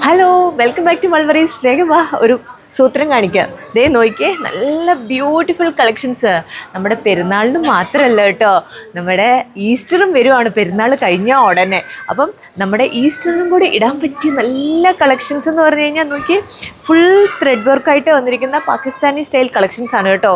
Hello, welcome back to mulberries. വേഗം വാ, ഒരു സൂത്രം കാണിക്കാം. ദേ നോക്കിയേ, നല്ല ബ്യൂട്ടിഫുൾ കളക്ഷൻസ്. നമ്മുടെ പെരുന്നാളിന് മാത്രമല്ല കേട്ടോ, നമ്മുടെ ഈസ്റ്ററും വരുവാണ് പെരുന്നാൾ കഴിഞ്ഞ ഉടനെ. അപ്പം നമ്മുടെ ഈസ്റ്ററിനും കൂടി ഇടാൻ പറ്റിയ നല്ല കളക്ഷൻസ് എന്ന് പറഞ്ഞു കഴിഞ്ഞാൽ നോക്കിയേ, ഫുൾ ത്രെഡ് വർക്കായിട്ട് വന്നിരിക്കുന്ന പാകിസ്ഥാനി സ്റ്റൈൽ കളക്ഷൻസ് ആണ് കേട്ടോ.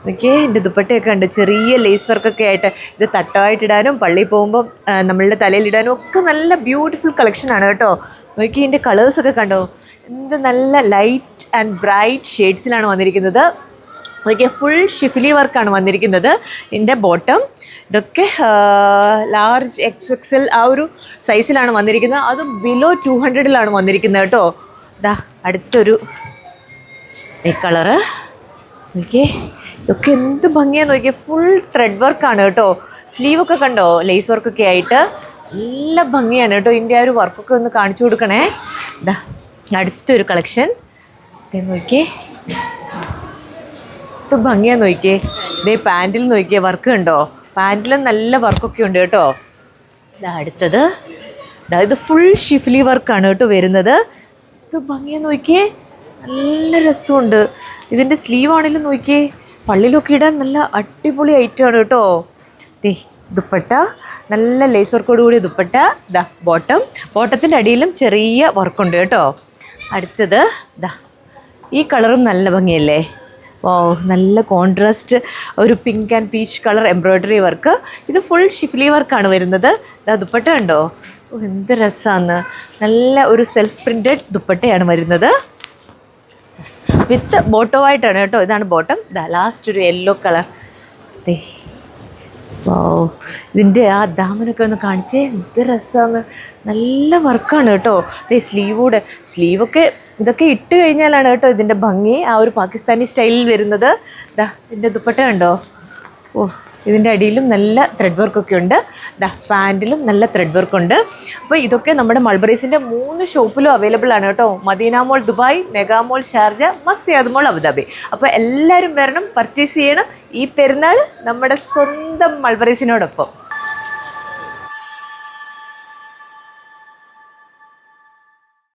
നോക്കിയേ, എൻ്റെ ദുപ്പട്ടയൊക്കെ ഉണ്ട്, ചെറിയ ലേസ് വർക്കൊക്കെ ആയിട്ട്. ഇത് തട്ടമായിട്ടിടാനും പള്ളിയിൽ പോകുമ്പം നമ്മളുടെ തലയിലിടാനും ഒക്കെ നല്ല ബ്യൂട്ടിഫുൾ കളക്ഷനാണ് കേട്ടോ. നോക്കി ഇതിൻ്റെ കളേഴ്സൊക്കെ കണ്ടോ, എന്ത് നല്ല ലൈറ്റ് ആൻഡ് ബ്രൈറ്റ് ഷെയ്ഡ്സിലാണ് വന്നിരിക്കുന്നത്. നോക്കിയാൽ ഫുൾ ഷിഫിലി വർക്കാണ് വന്നിരിക്കുന്നത്. ഇതിൻ്റെ ബോട്ടം ഇതൊക്കെ ലാർജ് XXL ആ ഒരു സൈസിലാണ് വന്നിരിക്കുന്നത്. അത് ബിലോ 200 വന്നിരിക്കുന്നത് കേട്ടോ. ഇതാ അടുത്തൊരു ഈ കളറ് നോക്കിയേ, ഇതൊക്കെ എന്ത് ഭംഗിയാന്ന് നോക്കിയാൽ ഫുൾ ത്രെഡ് വർക്കാണ് കേട്ടോ. സ്ലീവൊക്കെ കണ്ടോ, ലേസ് വർക്കൊക്കെ ആയിട്ട് നല്ല ഭംഗിയാണ് കേട്ടോ. ഇതിൻ്റെ ആ ഒരു വർക്കൊക്കെ ഒന്ന് കാണിച്ചു കൊടുക്കണേ. ഇതാ അടുത്തൊരു കളക്ഷൻ നോക്കിയേ, ഇപ്പം ഭംഗിയാന്ന് നോക്കിയേ. ഇതേ പാൻറ്റിൽ നോക്കിയേ, വർക്ക് കണ്ടോ, പാൻറ്റിലും നല്ല വർക്കൊക്കെ ഉണ്ട് കേട്ടോ. ഇതാ അടുത്തത്, ഇത് ഫുൾ ഷിഫ്ലി വർക്കാണ് കേട്ടോ വരുന്നത്. ഇത് ഭംഗിയാന്ന് നോക്കിയേ, നല്ല രസമുണ്ട്. ഇതിൻ്റെ സ്ലീവ് ആണെങ്കിലും നോക്കിയേ, പള്ളിയിലൊക്കെ ഇടാൻ നല്ല അടിപൊളി ഐറ്റമാണ് കേട്ടോ. ദേ ദുപ്പട്ട, നല്ല ലേസ് വർക്കോട് കൂടി ദുപ്പട്ട. ദാ ബോട്ടത്തിൻ്റെ അടിയിലും ചെറിയ വർക്കുണ്ട് കേട്ടോ. അടുത്തത് ദാ ഈ കളറും നല്ല ഭംഗിയല്ലേ. ഓ, നല്ല കോൺട്രാസ്റ്റ്, ഒരു pink and peach colour embroidery work. ഇത് ഫുൾ ഷിഫ്ലി വർക്കാണ് വരുന്നത്. ദാ ദുപ്പട്ട കണ്ടോ, ഓ എന്ത് രസമാണ്. നല്ല ഒരു സെൽഫ് പ്രിൻറ്റഡ് ദുപ്പട്ടയാണ് വരുന്നത്, വിത്ത് ബോട്ടോ ആയിട്ടാണ് കേട്ടോ. ഇതാണ് ബോട്ടം. ഇതാ ലാസ്റ്റ് ഒരു യെല്ലോ കളർ. ദേ ഓ, ഇതിൻ്റെ ആ ദാമനൊക്കെ ഒന്ന് കാണിച്ചേ, എന്ത് രസമാണ്. നല്ല വർക്കാണ് കേട്ടോ. ദേ സ്ലീവൊക്കെ ഇതൊക്കെ ഇട്ട് കഴിഞ്ഞാലാണ് കേട്ടോ ഇതിൻ്റെ ഭംഗി, ആ ഒരു പാകിസ്ഥാനി സ്റ്റൈലിൽ വരുന്നത്. ദാ ഇതിൻ്റെ ദുപ്പട്ട കണ്ടോ, ഓ ഇതിൻ്റെ അടിയിലും നല്ല ത്രെഡ് വർക്കൊക്കെ ഉണ്ട്. ദാ പാൻറ്റിലും നല്ല ത്രെഡ് വർക്കുണ്ട്. അപ്പോൾ ഇതൊക്കെ നമ്മുടെ മൾബറീസിൻ്റെ 3 ഷോപ്പിലും അവൈലബിൾ ആണ് കേട്ടോ. മദീന മോൾ ദുബായ്, മെഗാ മോൾ ഷാർജ, മസ്ജിദ് മോൾ അബുദാബി. അപ്പോൾ എല്ലാവരും വരണം, പർച്ചേസ് ചെയ്യണം ഈ പെരുന്നാൾ നമ്മുടെ സ്വന്തം മൾബറീസിനോടൊപ്പം.